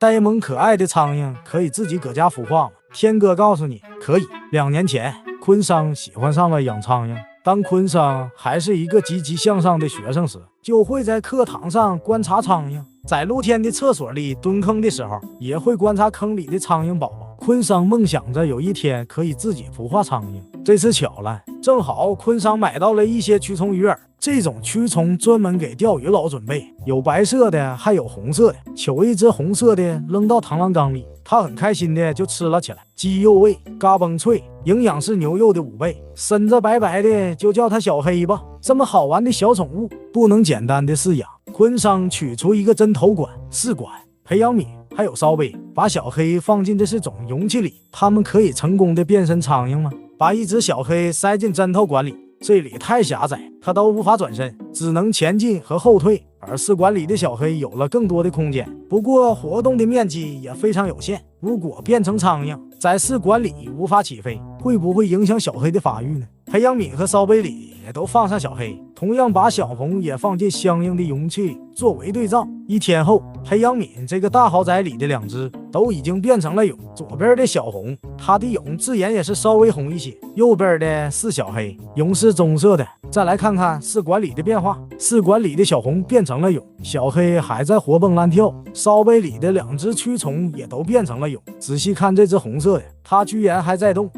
呆萌可爱的苍蝇可以自己搁家孵化吗？天哥告诉你，可以。2年前，昆桑喜欢上了养苍蝇。当昆桑还是一个积极向上的学生时，就会在课堂上观察苍蝇；在露天的厕所里蹲坑的时候，也会观察坑里的苍蝇宝宝。昆桑梦想着有一天可以自己孵化苍蝇。这次巧了，正好昆桑买到了一些蛆虫鱼饵，这种蛆虫专门给钓鱼佬准备，有白色的，还有红色的。求一只红色的扔到螳螂缸里，他很开心的就吃了起来，鸡肉味，嘎嘣脆，营养是牛肉的5倍，身子白白的，就叫它小黑吧。这么好玩的小宠物，不能简单的饲养。昆桑取出一个针头管、试管、培养皿还有烧杯，把小黑放进这是种容器里，它们可以成功的变身苍蝇吗？把一只小黑塞进针头管里，这里太狭窄，它都无法转身，只能前进和后退。而试管里的小黑有了更多的空间，不过活动的面积也非常有限。如果变成苍蝇，在试管里无法起飞，会不会影响小黑的发育呢？培养皿和烧杯里也都放上小黑，同样把小红也放进相应的容器里作为对照。1天后，培养皿这个大豪宅里的2只都已经变成了蛹。左边的小红，它的蛹自然也是稍微红一些；右边的是小黑，蛹是棕色的。再来看看试管里的变化，试管里的小红变成了蛹，小黑还在活蹦乱跳；烧杯里的2只蛆虫也都变成了蛹。仔细看这只红色的，它居然还在动。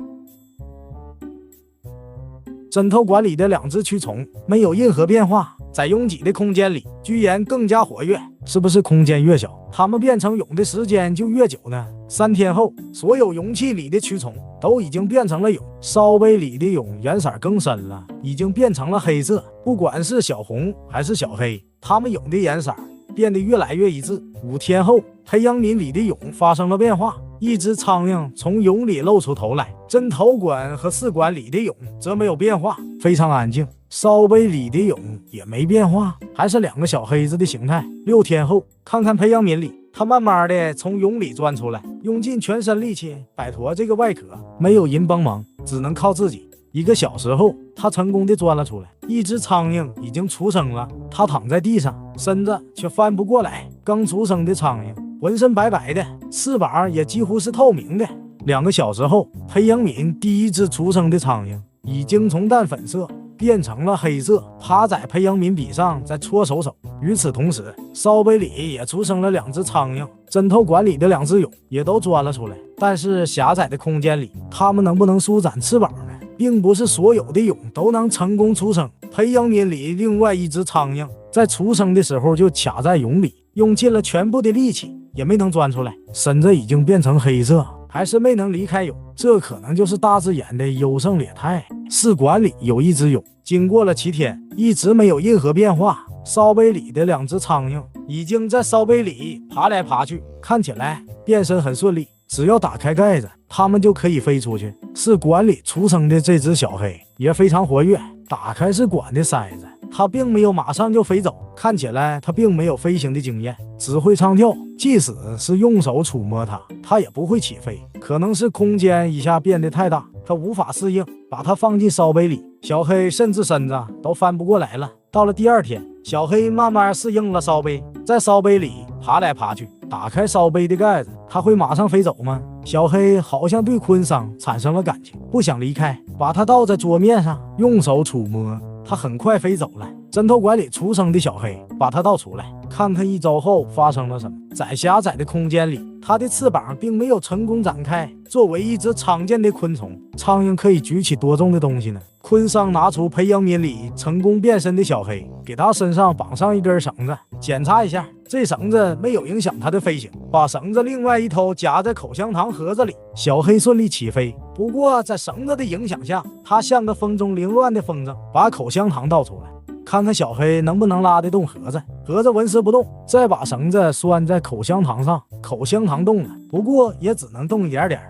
针头管里的2只蛆虫没有任何变化，在拥挤的空间里居然更加活跃，是不是空间越小，它们变成蛹的时间就越久呢？3天后，所有容器里的蛆虫都已经变成了蛹，烧杯里的蛹颜色更深了，已经变成了黑色。不管是小红还是小黑，它们蛹的颜色变得越来越一致。5天后，培养皿里的蛹发生了变化，一只苍蝇从蛹里露出头来，针头管和试管里的蛹则没有变化，非常安静。烧杯里的蛹也没变化，还是2个小黑子的形态。6天后，看看培养皿里，它慢慢的从蛹里钻出来，用尽全身力气摆脱这个外壳，没有人帮忙，只能靠自己。1个小时后，它成功的钻了出来，一只苍蝇已经出生了，它躺在地上，身子却翻不过来。刚出生的苍蝇浑身白白的，翅膀也几乎是透明的。2个小时后，培养皿第1只出生的苍蝇已经从淡粉色变成了黑色，趴在培养皿壁上在搓手手。与此同时，烧杯里也出生了2只苍蝇，针头管里的2只蛹也都钻了出来。但是狭窄的空间里，它们能不能舒展翅膀呢？并不是所有的蛹都能成功出生。培养皿里另外1只苍蝇在出生的时候就卡在蛹里，用尽了全部的力气也没能钻出来，身子已经变成黑色，还是没能离开蛹。这可能就是大自然的优胜劣汰。试管里有1只蛹，经过了7天，一直没有任何变化。烧杯里的2只苍蝇已经在烧杯里爬来爬去，看起来变身很顺利，只要打开盖子，它们就可以飞出去。试管里出生的这只小黑也非常活跃，打开试管的塞子，它并没有马上就飞走，看起来它并没有飞行的经验，只会唱跳。即使是用手触摸它也不会起飞，可能是空间一下变得太大，它无法适应。把它放进烧杯里，小黑甚至身子都翻不过来了。到了第2天，小黑慢慢适应了烧杯，在烧杯里爬来爬去。打开烧杯的盖子，它会马上飞走吗？小黑好像对昆桑产生了感情，不想离开，把它倒在桌面上，用手触摸，它很快飞走了。针头管里出生的小黑把它倒出来，看看1周后发生了什么。在狭窄的空间里，它的翅膀并没有成功展开。作为一只常见的昆虫，苍蝇可以举起多重的东西呢？昆桑拿出培养皿里成功变身的小黑，给它身上绑上1根绳子，检查一下，这绳子没有影响它的飞行。把绳子另外一头夹在口香糖盒子里，小黑顺利起飞。不过在绳子的影响下，它像个风中凌乱的风筝，把口香糖倒出来。看看小黑能不能拉得动盒子，盒子纹丝不动。再把绳子拴在口香糖上，口香糖动了，不过也只能动一点点。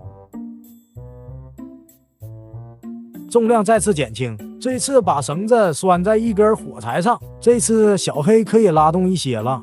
重量再次减轻，这次把绳子拴在1根火柴上，这次小黑可以拉动一些了。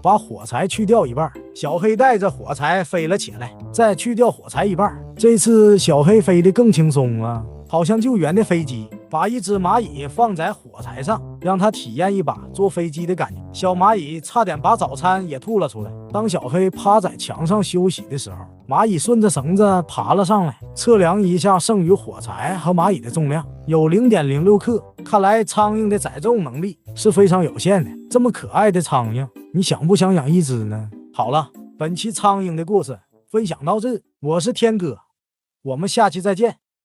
把火柴去掉一半，小黑带着火柴飞了起来，再去掉火柴一半，这次小黑飞得更轻松了，好像救援的飞机。把一只蚂蚁放在火柴上，让它体验一把坐飞机的感觉。小蚂蚁差点把早餐也吐了出来。当小黑趴在墙上休息的时候，蚂蚁顺着绳子爬了上来，测量一下剩余火柴和蚂蚁的重量，有 0.06 克。看来苍蝇的载重能力是非常有限的。这么可爱的苍蝇，你想不想养一只呢？好了，本期苍蝇的故事分享到这，我是天哥，我们下期再见。